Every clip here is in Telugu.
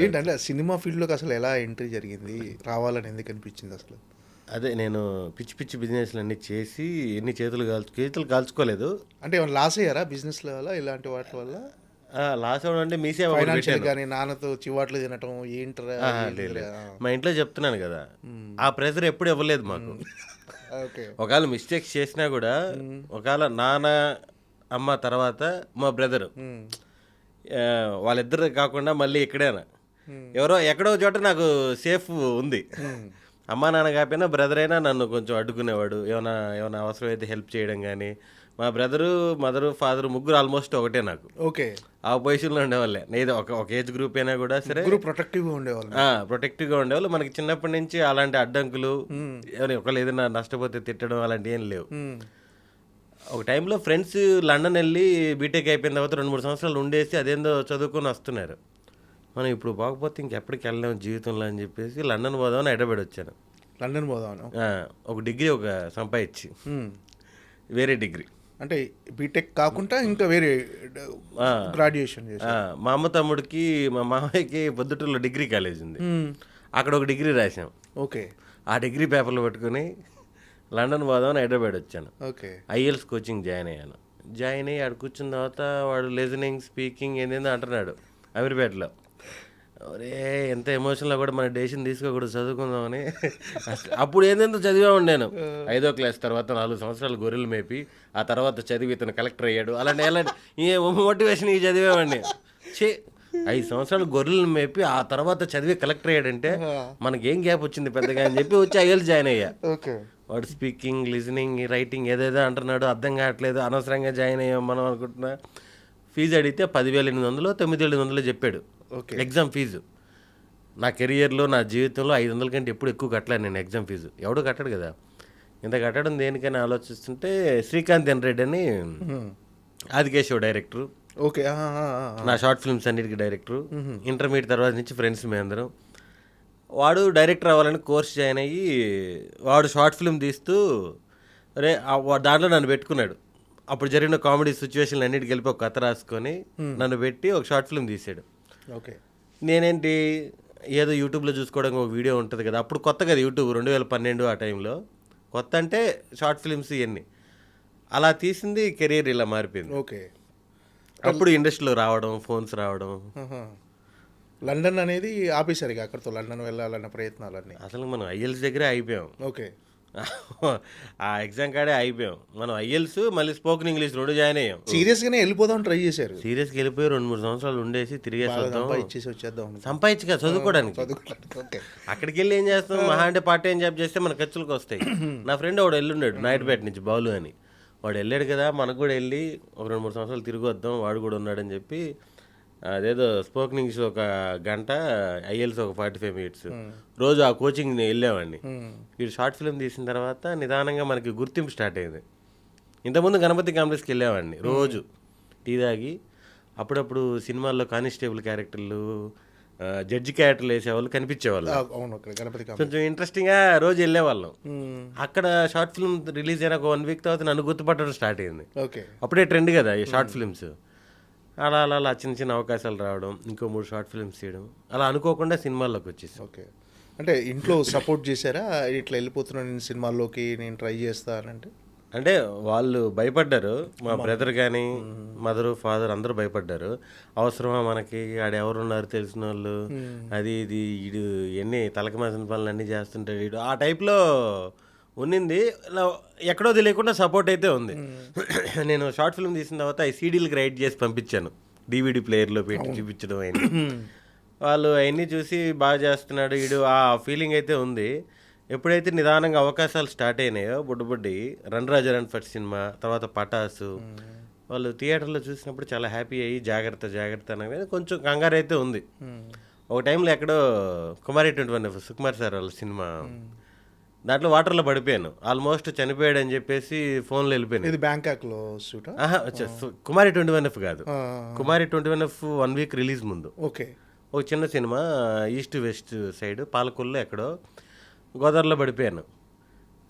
ఏంటంటే సినిమా ఫీల్డ్లోకి అసలు ఎలా ఎంట్రీ జరిగింది, రావాలని ఎందుకు అనిపించింది అసలు? అదే నేను పిచ్చి పిచ్చి బిజినెస్లు అన్నీ చేసి ఎన్ని చేతులు కాల్చుకోలేదు. అంటే ఏమైనా లాస్ అయ్యారా బిజినెస్ వల్ల, ఇలాంటి వాటి వల్ల? లాస్ అవ్వడం అంటే మీసేవ ఒకటి ఫైనాన్షియల్ పెట్టాను. కానీ నాన్నతో చివాట్లు తినటం ఏంట్రా లేదు. మా ఇంట్లో చెప్తున్నాను కదా, ఆ ప్రెజర్ ఎప్పుడు ఇవ్వలేదు మాకు. ఓకే. ఒకవేళ మిస్టేక్స్ చేసినా కూడా, ఒకవేళ నాన్న అమ్మ తర్వాత మా బ్రదరు, వాళ్ళిద్దరు కాకుండా మళ్ళీ ఇక్కడేనా ఎవరో ఎక్కడో చోట నాకు సేఫ్ ఉంది. అమ్మా నాన్న కాకపోయినా బ్రదర్ అయినా నన్ను కొంచెం అడ్డుకునేవాడు, ఏమైనా అవసరమైతే హెల్ప్ చేయడం కానీ. మా బ్రదరు, మదరు, ఫాదరు ముగ్గురు ఆల్మోస్ట్ ఒకటే నాకు. ఓకే. ఆ పొజిషన్లో ఉండేవాళ్ళే. నేను ఒక ఏజ్ గ్రూప్ అయినా కూడా సరే ప్రొటెక్టివ్గా ఉండేవాళ్ళు. ప్రొటెక్టివ్గా ఉండేవాళ్ళు. మనకి చిన్నప్పటి నుంచి అలాంటి అడ్డంకులు, ఒకళ్ళు ఏదైనా నష్టపోతే తిట్టడం అలాంటివి ఏం లేవు. ఒక టైంలో ఫ్రెండ్స్ లండన్ వెళ్ళి బీటెక్ అయిపోయిన తర్వాత 2-3 సంవత్సరాలు ఉండేసి అదేందో చదువుకొని వస్తున్నారు. మనం ఇప్పుడు పోకపోతే ఇంకెప్పటికి వెళ్ళలేము జీవితంలో అని చెప్పేసి లండన్ పోదామని హైదరాబాద్ వచ్చాను. లండన్ పోదామని ఒక డిగ్రీ సంపాదించి, వేరే డిగ్రీ అంటే బీటెక్ కాకుండా ఇంకా వేరే గ్రాడ్యుయేషన్ చేసి. మా అమ్మ తమ్ముడికి, మా మామయ్యకి పొద్దుటూరులో డిగ్రీ కాలేజ్ ఉంది, అక్కడ ఒక డిగ్రీ రాసాం. ఓకే. ఆ డిగ్రీ పేపర్లు పట్టుకుని లండన్ పోదామని హైదరాబాద్ వచ్చాను. ఓకే. ఐఎల్స్ కోచింగ్ జాయిన్ అయ్యాను. జాయిన్ అయ్యి ఆడ కూర్చున్న తర్వాత వాడు లిజనింగ్, స్పీకింగ్ ఏందేందో అంటున్నాడు అమీర్పేటలో. ఒరే ఎంత ఎమోషన్లో కూడా మన డెసిషన్ తీసుకోకూడదు, చదువుకుందామని. అప్పుడు ఏంటంటే చదివామండి నేను 5వ క్లాస్ తర్వాత 4 సంవత్సరాలు గొర్రెలు మేపి, ఆ తర్వాత చదివి ఇతను కలెక్టర్ అయ్యాడు అలాంటి ఏ మోటివేషన్ ఇవి చదివామండి. 5 సంవత్సరాలు గొర్రెలు మేపి ఆ తర్వాత చదివి కలెక్టర్ అయ్యాడంటే మనకేం గ్యాప్ వచ్చింది పెద్దగా అని చెప్పి వచ్చి ఐఎల్స్ జాయిన్ అయ్యా. ఓకే. వాడు స్పీకింగ్, లిజనింగ్, రైటింగ్ ఏదేదో అంటున్నాడు, అర్థం కావట్లేదు, అనవసరంగా జాయిన్ అయ్యాం మనం అనుకుంటున్నా. ఫీజు అడిగితే 10,800 9,700 చెప్పాడు ఎగ్జామ్ ఫీజు. నా కెరియర్లో, నా జీవితంలో 500 కంటే ఎప్పుడు ఎక్కువ కట్టలేదు నేను ఎగ్జామ్ ఫీజు. ఎవడు కట్టాడు కదా, ఇంత కట్టడం దేనికైనా ఆలోచిస్తుంటే శ్రీకాంత్ రెడ్డి అని ఆదికేశవ్ డైరెక్టరు, ఓకే. నా షార్ట్ ఫిల్మ్స్ అన్నిటికీ డైరెక్టరు. ఇంటర్మీడియట్ తర్వాత నుంచి ఫ్రెండ్స్ మేము అందరం. వాడు డైరెక్టర్ అవ్వాలని కోర్స్ జాయిన్ అయ్యి వాడు షార్ట్ ఫిల్మ్ తీస్తూ దాంట్లో నన్ను పెట్టుకున్నాడు. అప్పుడు జరిగిన కామెడీ సిచ్యువేషన్లు అన్నిటికి వెళ్ళి ఒక కథ రాసుకొని నన్ను పెట్టి ఒక షార్ట్ ఫిల్మ్ తీసాడు. ఓకే. నేనేంటి ఏదో యూట్యూబ్లో చూసుకోవడానికి ఒక వీడియో ఉంటుంది కదా, అప్పుడు కొత్త కదా యూట్యూబ్, 2012 ఆ టైంలో కొత్త, అంటే షార్ట్ ఫిల్మ్స్ ఇవన్నీ అలా తీసింది. కెరీర్ ఇలా మారిపోయింది. ఓకే. అప్పుడు ఇండస్ట్రీలో రావడం, ఫోన్స్ రావడం. లండన్ అనేది ఆపేశారు ఇక, అక్కడితో లండన్ వెళ్ళాలన్న ప్రయత్నాలన్నీ. అసలు మనం ఐఎల్స్ దగ్గరే అయిపోయాం. ఓకే. ఆ ఎగ్జామ్ కాడే అయిపోయాం మనం. ఐఎల్స్ మళ్ళీ స్పోకెన్ ఇంగ్లీష్ 2 జాయిన్ అయ్యాం. సీరియస్గానే వెళ్ళిపోదాం ట్రై చేశారు. సీరియస్గా వెళ్ళిపోయి 2-3 సంవత్సరాలు ఉండేసి తిరిగేసి వచ్చేద్దాం. సంపాదించగా చదువుకోవడానికి. అక్కడికి వెళ్ళి ఏం చేస్తాం, మహా అంటే పార్ట్ టైం జాబ్ చేస్తే మన ఖర్చులకు వస్తాయి. నా ఫ్రెండ్ వాడు వెళ్ళున్నాడు నాయుడుపేట నుంచి, బాలు అని. వాడు వెళ్ళాడు కదా, మనకు కూడా వెళ్ళి ఒక 2-3 సంవత్సరాలు తిరిగి వద్దాం, వాడు కూడా ఉన్నాడని చెప్పి అదేదో స్పోకెన్ ఇంగ్లీష్ 1 గంట, ఐఎల్స్ ఒక 45 minutes రోజు ఆ కోచింగ్ వెళ్ళామండి. వీడు షార్ట్ ఫిల్మ్ తీసిన తర్వాత నిదానంగా మనకి గుర్తింపు స్టార్ట్ అయింది. ఇంతకుముందు గణపతి కాంప్లెక్స్కి వెళ్ళామండి, రోజు టీ తాగి. అప్పుడప్పుడు సినిమాల్లో కానిస్టేబుల్ క్యారెక్టర్లు, జడ్జి క్యారెక్టర్లు వేసేవాళ్ళు కనిపించేవాళ్ళు. కొంచెం ఇంట్రెస్టింగ్గా రోజు వెళ్ళేవాళ్ళం. అక్కడ షార్ట్ ఫిల్మ్ రిలీజ్ అయిన ఒక 1 week తర్వాత నన్ను గుర్తుపట్టడం స్టార్ట్ అయింది. అప్పుడే ట్రెండ్ కదా ఈ షార్ట్ ఫిల్మ్స్. అలా అలా అలా చిన్న చిన్న అవకాశాలు రావడం, ఇంకో 3 షార్ట్ ఫిల్మ్స్ చేయడం, అలా అనుకోకుండా సినిమాల్లోకి వచ్చేసి. ఓకే. అంటే ఇంట్లో సపోర్ట్ చేశారా, ఇట్లా వెళ్ళిపోతున్నాను నేను సినిమాల్లోకి, నేను ట్రై చేస్తానంటే? అంటే వాళ్ళు భయపడ్డారు, మా బ్రదర్ కానీ మదరు, ఫాదర్ అందరూ భయపడ్డారు. అవసరమా మనకి, ఆడెవరున్నారు తెలిసిన వాళ్ళు, అది ఇది, వీడు ఎన్ని తలకమాసిన పనులు అన్నీ చేస్తుంటాడు వీడు, ఆ టైప్లో ఉన్నింది. ఎక్కడో తెలియకుండా సపోర్ట్ అయితే ఉంది. నేను షార్ట్ ఫిల్మ్ తీసిన తర్వాత ఈ సీడీలకు రైట్ చేసి పంపించాను, DVD ప్లేయర్లో పెట్టి చూపించడం అయింది. వాళ్ళు అవన్నీ చూసి బాగా చేస్తున్నాడు వీడు, ఆ ఫీలింగ్ అయితే ఉంది. ఎప్పుడైతే నిదానంగా అవకాశాలు స్టార్ట్ అయినాయో బుడ్డి రన్ రాజా రన్ ఫస్ట్ సినిమా, తర్వాత పటాసు, వాళ్ళు థియేటర్లో చూసినప్పుడు చాలా హ్యాపీ అయ్యి జాగ్రత్త అనేది కొంచెం కంగారు అయితే ఉంది. ఒక టైంలో ఎక్కడో కుమారి 21 సుకుమార్ సార్ వాళ్ళ సినిమా, దాంట్లో వాటర్లో పడిపోయాను, ఆల్మోస్ట్ చనిపోయాడు అని చెప్పేసి ఫోన్లో వెళ్ళిపోయాను. ఇది బ్యాంకాక్లో షూట్? కుమారి 21 కాదు, కుమారి 21 1 week రిలీజ్ ముందు. ఓకే. ఒక చిన్న సినిమా ఈస్ట్ వెస్ట్ సైడ్ పాలకొల్లో ఎక్కడో గోదావరిలో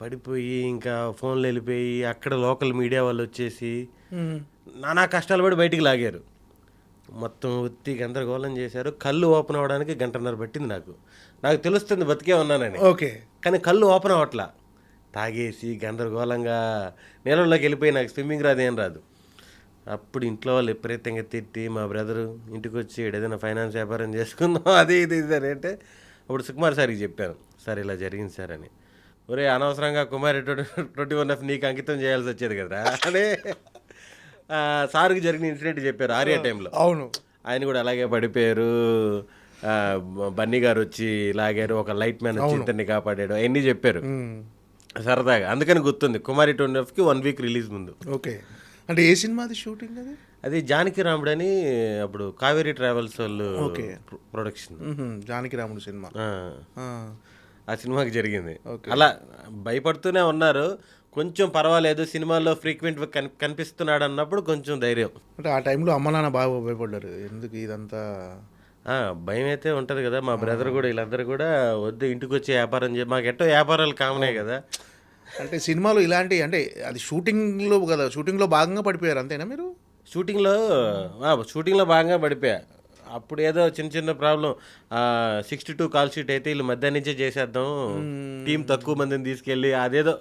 పడిపోయి ఇంకా ఫోన్లో వెళ్ళిపోయి అక్కడ లోకల్ మీడియా వాళ్ళు వచ్చేసి నానా కష్టాలు పడి బయటికి లాగారు. మొత్తం ఉత్తి గందరగోళం చేశారు. కళ్ళు ఓపెన్ అవ్వడానికి గంటన్నర పట్టింది నాకు. నాకు తెలుస్తుంది బతికే ఉన్నానని. ఓకే. కానీ కళ్ళు ఓపెన్ అవ్వట్లా. తాగేసి గందరగోళంగా నీళ్ళలోకి వెళ్ళిపోయి నాకు స్విమ్మింగ్ రాదు, ఏం రాదు. అప్పుడు ఇంట్లో వాళ్ళు విపరీతంగా తిట్టి మా బ్రదరు ఇంటికి వచ్చి ఏదైనా ఫైనాన్స్ వ్యాపారం చేసుకుందాం అది ఇది ఇది అంటే అప్పుడు సుకుమార్ సార్కి చెప్పాను, సార్ ఇలా జరిగింది సార్ అని. ఒరే అనవసరంగా కుమార్ 21F నీకు అంకితం చేయాల్సి వచ్చేది కదా అదే సార్కి జరిగిన ఇన్సిడెంట్ చెప్పారు ఆర్యా టైంలో. అవును. ఆయన కూడా అలాగే పడిపోయారు. బన్నీ గారు వచ్చి లాగారు, ఒక లైట్ మ్యాన్ వచ్చి ఇతన్ని కాపాడాడు, అవన్నీ చెప్పారు సరదాగా. అందుకని గుర్తుంది. కుమారి 20Fకి 1 వీక్ రిలీజ్ ముందు. ఓకే. అంటే ఏ సినిమాది షూటింగ్ అది? అది జానకి రాముడు అని అప్పుడు కావేరీ ట్రావెల్స్ వాళ్ళు ప్రొడక్షన్. జానకి రాముడు సినిమా. ఆ సినిమాకి జరిగింది. అలా భయపడుతూనే ఉన్నారు. కొంచెం పర్వాలేదు, సినిమాల్లో ఫ్రీక్వెంట్ కనిపిస్తున్నాడు అన్నప్పుడు కొంచెం ధైర్యం. అంటే ఆ టైంలో అమ్మ నాన్న బాగా భయపడ్డారు, ఎందుకు ఇదంతా. భయం అయితే ఉంటుంది కదా. మా బ్రదర్ కూడా వీళ్ళందరూ కూడా వద్దు ఇంటికి వచ్చి వ్యాపారం మాకు ఎట్టో వ్యాపారాలు కామనే కదా. అంటే సినిమాలో ఇలాంటి అంటే అది షూటింగ్లో కదా, షూటింగ్లో భాగంగా పడిపోయారు అంతేనా మీరు? షూటింగ్లో భాగంగా పడిపోయా. అప్పుడు ఏదో చిన్న చిన్న ప్రాబ్లం, 62 కాల్ షీట్ అయితే వీళ్ళు మధ్యాహ్నం నుంచే చేసేద్దాం, టీం తక్కువ మందిని తీసుకెళ్ళి అదేదో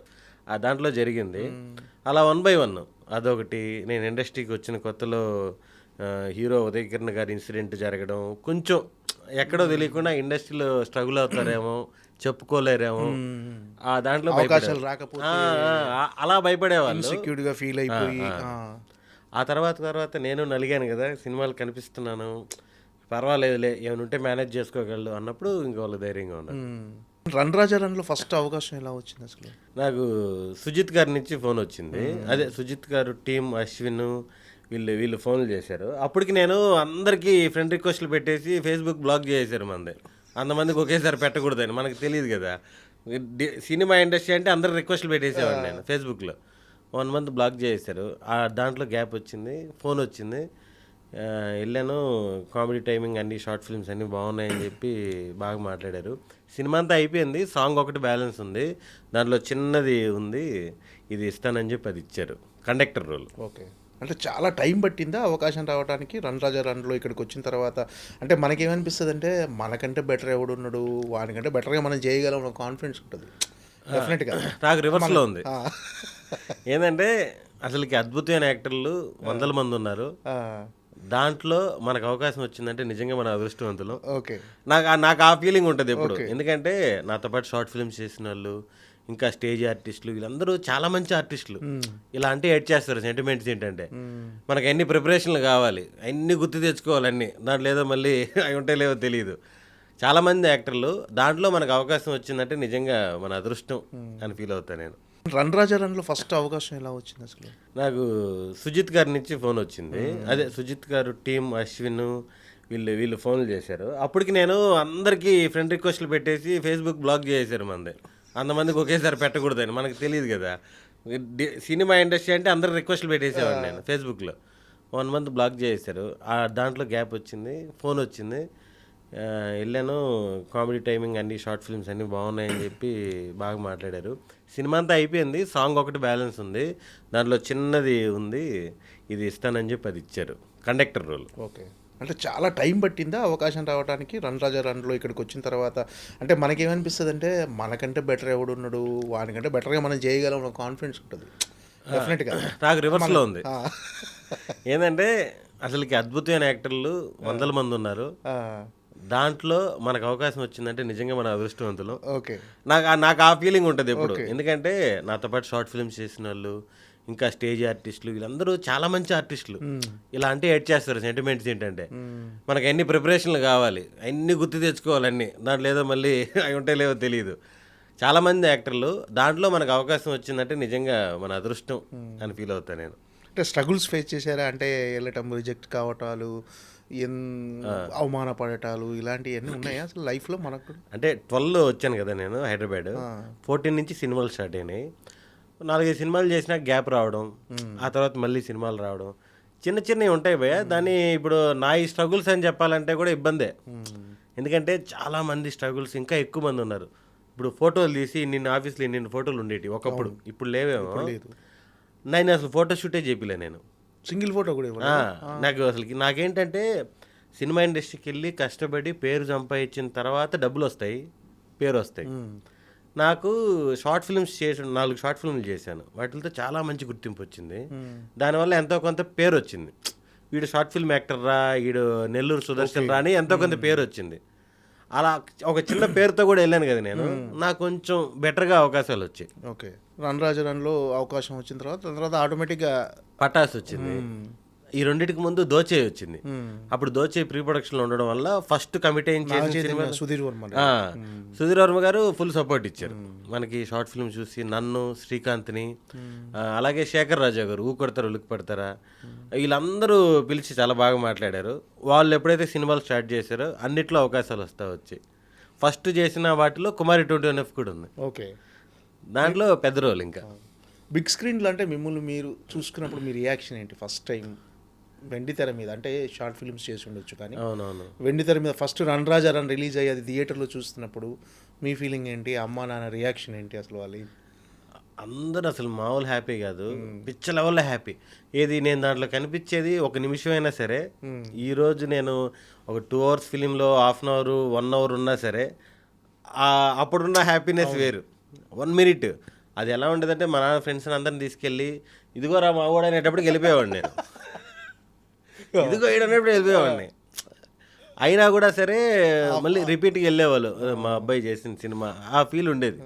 దాంట్లో జరిగింది. అలా 1 by 1 అదొకటి. నేను ఇండస్ట్రీకి వచ్చిన కొత్తలో హీరో ఉదయ్ కిరణ్ గారి ఇన్సిడెంట్ జరగడం, కొంచెం ఎక్కడో తెలియకుండా ఇండస్ట్రీలో స్ట్రగుల్ అవుతారేమో, చెప్పుకోలేరేమో, ఆ దాంట్లో అవకాశాలు రాకపోతే అలా భయపడేవాళ్ళు, సెక్యూర్గా ఫీల్ అయిపోయి. ఆ తర్వాత నేను నలిగాను కదా, సినిమాలు కనిపిస్తున్నాను, పర్వాలేదులే ఏమైనా ఉంటే మేనేజ్ చేసుకోగలడు అన్నప్పుడు ఇంక వాళ్ళు ధైర్యంగా ఉన్నారు. రన్ రాజా రన్లో ఫస్ట్ అవకాశం ఎలా వచ్చింది అసలు? నాకు సుజిత్ గారి నుంచి ఫోన్ వచ్చింది. అదే సుజిత్ గారు టీం అశ్విన్ వీళ్ళు ఫోన్లు చేశారు. అప్పటికి నేను అందరికీ ఫ్రెండ్ రిక్వెస్ట్లు పెట్టేసి ఫేస్బుక్ బ్లాక్ చేశారు. అంతమందికి ఒకేసారి పెట్టకూడదని మనకు తెలియదు కదా. సినిమా ఇండస్ట్రీ అంటే అందరు రిక్వెస్ట్లు పెట్టేసేవాడిని నేను ఫేస్బుక్లో. 1 month బ్లాక్ చేశారు. దాంట్లో గ్యాప్ వచ్చింది, ఫోన్ వచ్చింది. వెళ్ళాను. కామెడీ టైమింగ్ అన్ని షార్ట్ ఫిల్మ్స్ అన్నీ బాగున్నాయని చెప్పి బాగా మాట్లాడారు. సినిమా అంతా అయిపోయింది, సాంగ్ ఒకటి బ్యాలెన్స్ ఉంది, దాంట్లో చిన్నది ఉంది, ఇది ఇస్తానని చెప్పి అది ఇచ్చారు, కండక్టర్ రోల్. ఓకే. అంటే చాలా టైం పట్టిందా అవకాశం రావడానికి రన్ రాజా రన్లో ఇక్కడికి వచ్చిన తర్వాత? అంటే మనకేమనిపిస్తుంది అంటే మనకంటే బెటర్ ఎవడున్నాడు, వానికంటే బెటర్గా మనం చేయగలం కాన్ఫిడెన్స్ ఉంటుంది డెఫినెట్గా. నాకు రివర్స్లో ఉంది. ఏంటంటే అసలుకి అద్భుతమైన యాక్టర్లు 100 మంది ఉన్నారు. దాంట్లో మనకు అవకాశం వచ్చిందంటే నిజంగా మన అదృష్టవంతులు. ఓకే. నాకు ఆ ఫీలింగ్ ఉంటుంది ఎప్పుడు. ఎందుకంటే నాతో పాటు షార్ట్ ఫిల్మ్స్ చేసిన వాళ్ళు, ఇంకా స్టేజ్ ఆర్టిస్టులు, వీళ్ళందరూ చాలా మంచి ఆర్టిస్టులు. ఇలా అంటే యాడ్ చేస్తారు. సెంటిమెంట్స్ ఏంటంటే మనకు ఎన్ని ప్రిపరేషన్లు కావాలి, అన్ని గుర్తు తెచ్చుకోవాలి, అన్ని దాంట్లో ఏదో మళ్ళీ అవి ఉంటే లేవో తెలియదు. చాలామంది యాక్టర్లు, దాంట్లో మనకు అవకాశం వచ్చిందంటే నిజంగా మన అదృష్టం అని ఫీల్ అవుతాను నేను. రన్ రాజా రన్లో ఫస్ట్ అవకాశం ఎలా వచ్చింది అసలు? నాకు సుజిత్ గారి నుంచి ఫోన్ వచ్చింది. అదే సుజిత్ గారు టీం అశ్విన్ వీళ్ళు ఫోన్లు చేశారు. అప్పటికి నేను అందరికీ ఫ్రెండ్ రిక్వెస్ట్లు పెట్టేసి ఫేస్బుక్ బ్లాక్ చేశారు. అంతమందికి ఒకేసారి పెట్టకూడదని మనకు తెలియదు కదా. సినిమా ఇండస్ట్రీ అంటే అందరు రిక్వెస్ట్లు పెట్టేసేవాడిని నేను ఫేస్బుక్లో. 1 month బ్లాక్ చేశారు. దాంట్లో గ్యాప్ వచ్చింది, ఫోన్ వచ్చింది. వెళ్ళాను. కామెడీ టైమింగ్ అన్ని షార్ట్ ఫిల్మ్స్ అన్నీ బాగున్నాయని చెప్పి బాగా మాట్లాడారు. సినిమా అంతా అయిపోయింది, సాంగ్ ఒకటి బ్యాలెన్స్ ఉంది, దాంట్లో చిన్నది ఉంది, ఇది ఇస్తానని చెప్పి అది ఇచ్చారు, కండక్టర్ రోల్. ఓకే. అంటే చాలా టైం పట్టిందా అవకాశం రావడానికి రన్ రాజా రన్లో ఇక్కడికి వచ్చిన తర్వాత? అంటే మనకేమనిపిస్తుంది అంటే మనకంటే బెటర్ ఎవడున్నాడు, వానికంటే బెటర్గా మనం చేయగలం కాన్ఫిడెన్స్ ఉంటుంది డెఫినెట్గా. నాకు రివర్స్లో ఉంది. ఏంటంటే అసలుకి అద్భుతమైన యాక్టర్లు 100 మంది ఉన్నారు. దాంట్లో మనకు అవకాశం వచ్చిందంటే నిజంగా మన అదృష్టవంతులు. ఓకే. నాకు ఆ ఫీలింగ్ ఉంటుంది ఎప్పుడు. ఎందుకంటే నాతో పాటు షార్ట్ ఫిల్మ్స్ చేసిన వాళ్ళు, ఇంకా స్టేజ్ ఆర్టిస్టులు, వీళ్ళందరూ చాలా మంచి ఆర్టిస్టులు. ఇలా అంటే యాడ్ చేస్తారు. సెంటిమెంట్స్ ఏంటంటే మనకు ఎన్ని ప్రిపరేషన్లు కావాలి, అన్ని గుర్తు తెచ్చుకోవాలి, అన్ని దాంట్లో ఏదో మళ్ళీ అవి ఉంటే లేవో తెలియదు. చాలామంది యాక్టర్లు, దాంట్లో మనకు అవకాశం వచ్చిందంటే నిజంగా మన అదృష్టం అని ఫీల్ అవుతాను నేను. అంటే స్ట్రగుల్స్ ఫేస్ చేశారా? అంటే వెళ్ళటం, రిజెక్ట్ కావటాలు, అవమానపడటాలు, ఇలాంటివన్నీ ఉన్నాయా అసలు లైఫ్లో మనకు? అంటే 12లో వచ్చాను కదా నేను హైదరాబాద్. 14 నుంచి సినిమాలు స్టార్ట్ అయినాయి. 4-5 సినిమాలు చేసినా గ్యాప్ రావడం, ఆ తర్వాత మళ్ళీ సినిమాలు రావడం, చిన్న చిన్నవి ఉంటాయి భయ్య. దాన్ని ఇప్పుడు నా ఈ స్ట్రగుల్స్ అని చెప్పాలంటే కూడా ఇబ్బందే. ఎందుకంటే చాలామంది స్ట్రగుల్స్ ఇంకా ఎక్కువ మంది ఉన్నారు. ఇప్పుడు ఫోటోలు తీసి నిన్న ఆఫీస్లో నిన్న ఫోటోలు ఉండేవి ఒకప్పుడు, ఇప్పుడు లేవేమో. నేను అసలు ఫోటో షూటే చేపిలే నేను. సింగిల్ ఫోటో కూడా ఇవ్వలేదు. నాకు అసలుకి నాకేంటంటే సినిమా ఇండస్ట్రీకి వెళ్ళి కష్టపడి పేరు సంపాదించిన తర్వాత డబ్బులు వస్తాయి, పేరు వస్తాయి. నాకు షార్ట్ ఫిల్మ్స్ 4 షార్ట్ ఫిల్మ్లు చేశాను. వాటితో చాలా మంచి గుర్తింపు వచ్చింది. దానివల్ల ఎంతో కొంత పేరు వచ్చింది. వీడు షార్ట్ ఫిల్మ్ యాక్టర్ రా, వీడు నెల్లూరు సుదర్శన్ రా అని ఎంతో కొంత పేరు వచ్చింది. అలా ఒక చిన్న పేరుతో కూడా వెళ్ళాను కదా నేను. నాకు కొంచెం బెటర్గా అవకాశాలు వచ్చాయి. ఓకే, రన్ రాజా రన్లో అవకాశం వచ్చిన తర్వాత ఆటోమేటిక్గా పటాస్ వచ్చింది. ఈ రెండింటికి ముందు దోచే వచ్చింది. అప్పుడు దోచే ప్రీ ప్రొడక్షన్లో ఉండడం వల్ల ఫస్ట్ కమిట్ సుధీర్ వర్మ సుధీర్ వర్మ గారు ఫుల్ సపోర్ట్ ఇచ్చారు మనకి. షార్ట్ ఫిల్మ్ చూసి నన్ను, శ్రీకాంత్ని, అలాగే శేఖర్ రాజా గారు ఊకొడతారు ఉలికి పడతారా, వీళ్ళందరూ పిలిచి చాలా బాగా మాట్లాడారు. వాళ్ళు ఎప్పుడైతే సినిమాలు స్టార్ట్ చేశారో అన్నిట్లో అవకాశాలు వచ్చాయి. ఫస్ట్ చేసిన వాటిలో కుమారి 21F కూడా ఉంది. ఓకే, దాంట్లో పెద్ద రోల్. ఇంకా బిగ్ స్క్రీన్లో అంటే మిమ్మల్ని మీరు చూసుకున్నప్పుడు మీ రియాక్షన్ ఏంటి? ఫస్ట్ టైం వెండి తెర మీద, అంటే షార్ట్ ఫిల్మ్స్ చేసి ఉండొచ్చు కానీ అవునవును, వెండి తెర మీద ఫస్ట్ రన్ రాజా రన్ రిలీజ్ అయ్యి అది థియేటర్లో చూస్తున్నప్పుడు మీ ఫీలింగ్ ఏంటి? అమ్మ నాన్న రియాక్షన్ ఏంటి? అసలు వాళ్ళు అందరూ అసలు మామూలు హ్యాపీ కాదు, పిచ్చ లెవెల్లో హ్యాపీ. ఏది నేను దాంట్లో కనిపించేది ఒక నిమిషం అయినా సరే, ఈరోజు నేను ఒక 2 hours ఫిలింలో 1/2 hour 1 hour ఉన్నా సరే అప్పుడున్న హ్యాపీనెస్ వేరు. 1 minute అది ఎలా ఉండేదంటే మా నాన్న ఫ్రెండ్స్ అందరిని తీసుకెళ్ళి ఇదిగో రా మా వాడు అనేటప్పటికి వెళ్ళిపోయేవాడిని నేను. ఇదిగో ఏడనేప్పుడు వెళ్ళిపోయేవాడిని. అయినా కూడా సరే మళ్ళీ రిపీట్గా వెళ్ళేవాళ్ళు, మా అబ్బాయి చేసిన సినిమా, ఆ ఫీల్ ఉండేది.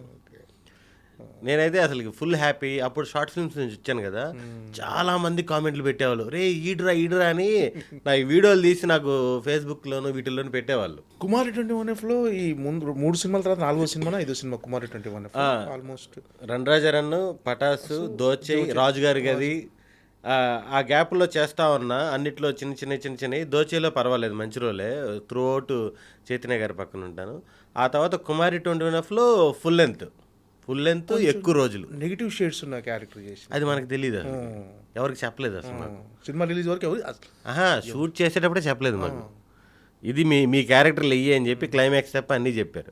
నేనైతే అసలు ఫుల్ హ్యాపీ. అప్పుడు షార్ట్ ఫిల్మ్స్ నుంచి వచ్చాను కదా, చాలా మంది కామెంట్లు పెట్టేవాళ్ళు, రే ఈడ్రా అని నా ఈ వీడియోలు తీసి నాకు ఫేస్బుక్లోను వీటిల్లోనూ పెట్టేవాళ్ళు. కుమారి 21Fలో ఈ ముందు 3 సినిమాల తర్వాత 4వ సినిమా 5వ సినిమా కుమారి 21F ఆల్మోస్ట్. రన్ రాజా రన్ను, పటాసు, దోచే, రాజుగారి గది, ఆ గ్యాప్లో చేస్తా ఉన్నా అన్నిట్లో చిన్న దోచేలో పర్వాలేదు, మంచి రోలే. త్రూ అవుట్ చైతన్య గారి పక్కన ఉంటాను. ఆ తర్వాత కుమారి 21Fలో ఫుల్ లెంత్ ఎక్కువ రోజులు నెగిటివ్ షేడ్స్ ఉన్న క్యారెక్టర్ చేసి, అది మనకు తెలియదు, ఎవరికి చెప్పలేదు అసలు. సినిమా రిలీజ్ వరకు షూట్ చేసేటప్పుడే చెప్పలేదు మాకు, ఇది మీ క్యారెక్టర్లు వెయ్యి అని చెప్పి క్లైమాక్స్ తప్ప అన్నీ చెప్పారు.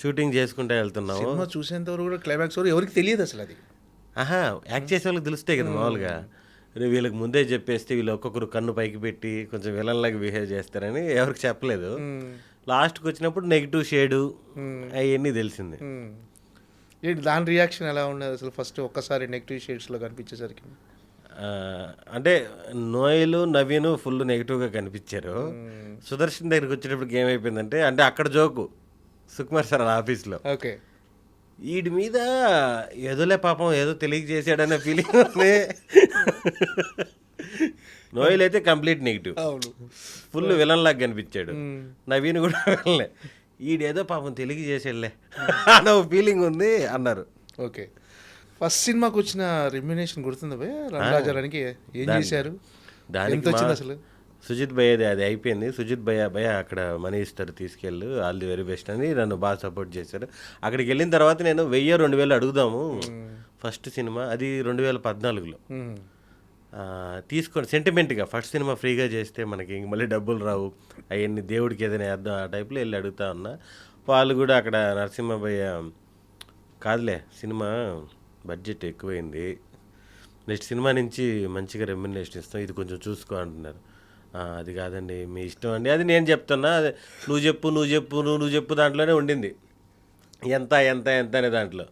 షూటింగ్ చేసుకుంటే వెళ్తున్నాము, సినిమా చూసేంత వరకు కూడా క్లైమాక్స్ వరకు ఎవరికి తెలియదు అసలు. అది యాక్ట్ చేసే వాళ్ళకి తెలుస్తాయి కదా మామూలుగా. వీళ్ళకి ముందే చెప్పేస్తే వీళ్ళు ఒక్కొక్కరు కన్ను పైకి పెట్టి కొంచెం విలన్లాగా బిహేవ్ చేస్తారని ఎవరికి చెప్పలేదు. లాస్ట్కి వచ్చినప్పుడు నెగిటివ్ షేడు అవన్నీ తెలిసింది. ఏంటి దాని రియాక్షన్ ఎలా ఉండేది అసలు? ఫస్ట్ ఒక్కసారి నెగిటివ్ షేడ్స్లో కనిపించేసరికి అంటే నోయలు నవీను ఫుల్ నెగిటివ్గా కనిపించారు. సుదర్శన్ దగ్గరికి వచ్చేటప్పటికి ఏమైపోయిందంటే, అంటే అక్కడ జోకు సుకుమార్ సార్ ఆఫీస్లో, ఓకే వీడి మీద ఏదోలే పాపం ఏదో తెలియజేసాడనే ఫీలింగ్ ఉంది. నోయల్ అయితే కంప్లీట్ నెగిటివ్, ఫుల్ విలన్ లాగా కనిపించాడు. నవీన్ కూడా విలన్లే, ఈడేదో పాపం తెలియజేసాడులే అన్న ఫీలింగ్ ఉంది అన్నారు. ఓకే, ఫస్ట్ సినిమాకి వచ్చిన రెమ్యునేషన్ గుర్తుందా భయ్య? రమరాజారానికి ఏం చేశారు? దానికి వచ్చింది అసలు? సుజిత్ భయ్యది అది అయిపోయింది. సుజిత్ భయ్య అక్కడ మనీ ఇస్తారు, తీసుకెళ్ళు, ఆల్ ది వెరీ బెస్ట్ అని నన్ను బాగా సపోర్ట్ చేశారు. అక్కడికి వెళ్ళిన తర్వాత నేను 1000-2000 అడుగుదాము, ఫస్ట్ సినిమా అది 2014లో తీసుకోండి సెంటిమెంట్గా. ఫస్ట్ సినిమా ఫ్రీగా చేస్తే మనకి మళ్ళీ డబ్బులు రావు, అవన్నీ దేవుడికి ఏదైనా వేద్దాం ఆ టైప్లో వెళ్ళి అడుగుతా ఉన్నా. వాళ్ళు కూడా అక్కడ నరసింహ భయ్య కాదులే సినిమా బడ్జెట్ ఎక్కువైంది, నెక్స్ట్ సినిమా నుంచి మంచిగా రెమ్యునరేషన్ ఇస్తాం, ఇది కొంచెం చూసుకో అంటున్నారు. అది కాదండి మీ ఇష్టం అండి, అది నేను చెప్తున్నా, నువ్వు చెప్పు దాంట్లోనే ఉండింది ఎంత అనే దాంట్లో.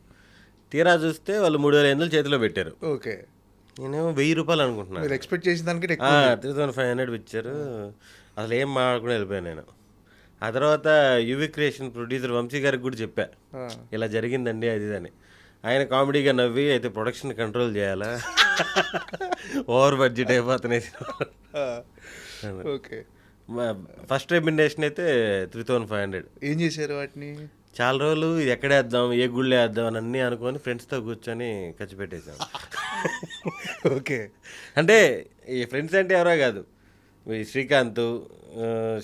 తీరా చూస్తే వాళ్ళు 3500 చేతిలో పెట్టారు. ఓకే, నేనేమో 1000 రూపాయలు అనుకుంటున్నాను. ఎక్స్పెక్ట్ చేసిన దానికి 3500 ఇచ్చారు. అసలు ఏం మాట్లాడుకుని వెళ్ళిపోయాను నేను. ఆ తర్వాత యువి క్రియేషన్ ప్రొడ్యూసర్ వంశీ గారికి కూడా చెప్పా, ఇలా జరిగిందండి అది అని. ఆయన కామెడీగా నవ్వి, అయితే ప్రొడక్షన్ కంట్రోల్ చేయాలా, ఓవర్ బడ్జెట్ అయిపోతున్నాయి. ఓకే, ఫస్ట్ రెమ్యునరేషన్ అయితే 3500. ఏం చేశారు వాటిని? చాలా రోజులు ఇది ఎక్కడ వేద్దాం, ఏ గుళ్ళో వేద్దాం అని అన్నీ అనుకొని ఫ్రెండ్స్తో కూర్చొని ఖర్చు పెట్టేశాం. ఓకే, అంటే ఈ ఫ్రెండ్స్ అంటే ఎవరో కాదు, శ్రీకాంత్,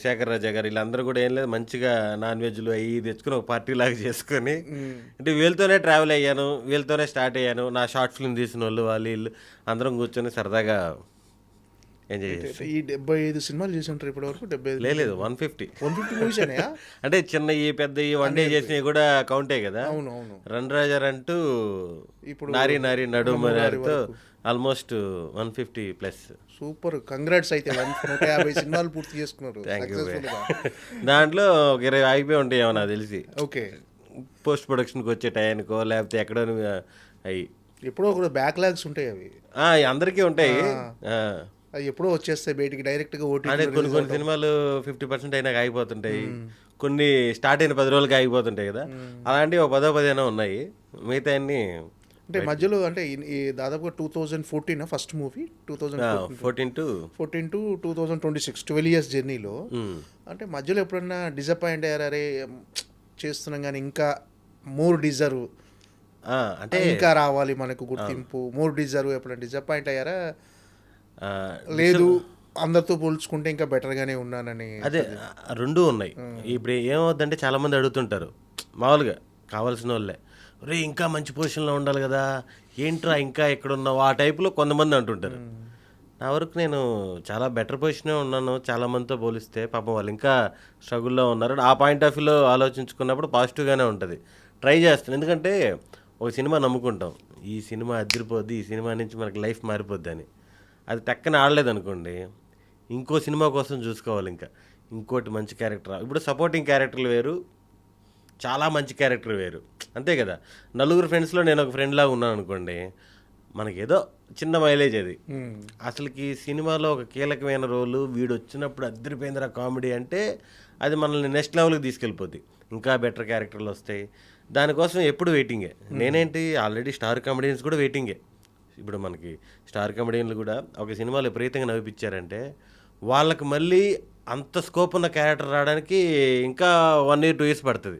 శేఖర్ రాజా గారు, వీళ్ళందరూ కూడా ఏం లేదు, మంచిగా నాన్ వెజ్లు అవి తెచ్చుకొని ఒక పార్టీ లాగా చేసుకొని, అంటే వీళ్ళతోనే ట్రావెల్ అయ్యాను, వీళ్ళతోనే స్టార్ట్ అయ్యాను. నా షార్ట్ ఫిల్మ్ తీసిన వాళ్ళు వీళ్ళు అందరం కూర్చొని సరదాగా ఎంజాయ్ చేస్తాం. ఈ 75 సినిమాలు చేసి ఉంటారు ఇప్పటి వరకు. 75 లేదు 150. 150 మూవీస్ అయినాయా? అంటే చిన్నవి పెద్దవి వన్ డే చేసినవి కూడా కౌంటే కదా. అవును అవును. రన్ రాజర్ అంటూ ఇప్పుడు నారీ నారీ నడుమతో ఆల్మోస్ట్ 150 ప్లస్. Super, congrats. అయితే 150 సినిమాలు పూర్తి చేసుకున్నారు సక్సెస్ఫుల్ గా. దాంట్లో ఒక 20 ఆగిపోయి ఉంటాయి ఏమో నాకు తెలిసి, ఓకే. పోస్ట్ ప్రొడక్షన్కి వచ్చే టైంకో లేకపోతే ఎక్కడో అవి ఎప్పుడో కూడా బ్యాక్లాగ్స్ ఉంటాయి అవి. అందరికీ ఉంటాయి. అవి ఎప్పుడో వచ్చేస్తాయి బయటికి డైరెక్ట్ గా. అదే కొన్ని కొన్ని సినిమాలు 50% అయినాక ఆగిపోతుంటాయి, కొన్ని స్టార్ట్ అయిన 10 రోజులకి ఆగిపోతుంటాయి కదా. అలాంటివి ఒక 10-15 ఉన్నాయి. మిగతా అన్ని అంటే మధ్యలో అంటే ఈ దాదాపుగా 2014 ఫస్ట్ మూవీ, 14 to 2026 12 years జర్నీలో. అంటే మధ్యలో ఎప్పుడన్నా డిసప్పాయింట్ అయ్యారా? అరే చేస్తున్నాం కానీ ఇంకా మోర్ డిజర్వ్, అంటే ఇంకా రావాలి మనకు గుర్తింపు, మోర్ డిజర్వ్, ఎప్పుడన్నా డిసప్పాయింట్ అయ్యారా? లేదు అందరితో పోల్చుకుంటే ఇంకా బెటర్గానే ఉన్నానని. అదే రెండు ఉన్నాయి. ఇప్పుడు ఏమవుద్దంటే చాలా మంది అడుగుతుంటారు మామూలుగా కావాల్సిన వాళ్ళే, రే ఇంకా మంచి పొజిషన్లో ఉండాలి కదా, ఏంట్రా ఇంకా ఎక్కడున్నావు, ఆ టైప్లో కొంతమంది అంటుంటారు. నా వరకు నేను చాలా బెటర్ పొజిషనే ఉన్నాను చాలా మందితో పోలిస్తే. పాపం వాళ్ళు ఇంకా స్ట్రగుల్లో ఉన్నారు. ఆ పాయింట్ ఆఫ్ వ్యూలో ఆలోచించుకున్నప్పుడు పాజిటివ్గానే ఉంటుంది. ట్రై చేస్తాను, ఎందుకంటే ఒక సినిమా నమ్ముకుంటాం, ఈ సినిమా అదిరిపోద్ది, ఈ సినిమా నుంచి మనకి లైఫ్ మారిపోద్ది అని. అది టక్కన ఆడలేదనుకోండి, ఇంకో సినిమా కోసం చూసుకోవాలి, ఇంకా ఇంకోటి మంచి క్యారెక్టర్. ఇప్పుడు సపోర్టింగ్ క్యారెక్టర్లు వేరు, చాలా మంచి క్యారెక్టర్ వేరు, అంతే కదా. నలుగురు ఫ్రెండ్స్లో నేను ఒక ఫ్రెండ్ లాగా ఉన్నాను అనుకోండి, మనకేదో చిన్న మైలేజ్ అది. అసలుకి సినిమాలో ఒక కీలకమైన రోలు వీడు వచ్చినప్పుడు అద్దరిపోయిందిరా కామెడీ అంటే అది మనల్ని నెక్స్ట్ లెవెల్కి తీసుకెళ్ళిపోద్ది. ఇంకా బెటర్ క్యారెక్టర్లు వస్తాయి, దానికోసం ఎప్పుడు వెయిటింగే. నేనేంటి ఆల్రెడీ స్టార్ కామెడియన్స్ కూడా వెయిటింగే. ఇప్పుడు మనకి స్టార్ కామెడియన్లు కూడా ఒక సినిమాలో విపరీతంగా నవ్విపించారంటే వాళ్ళకి మళ్ళీ అంత స్కోప్ ఉన్న క్యారెక్టర్ రావడానికి ఇంకా 1 year 2 years పడుతుంది.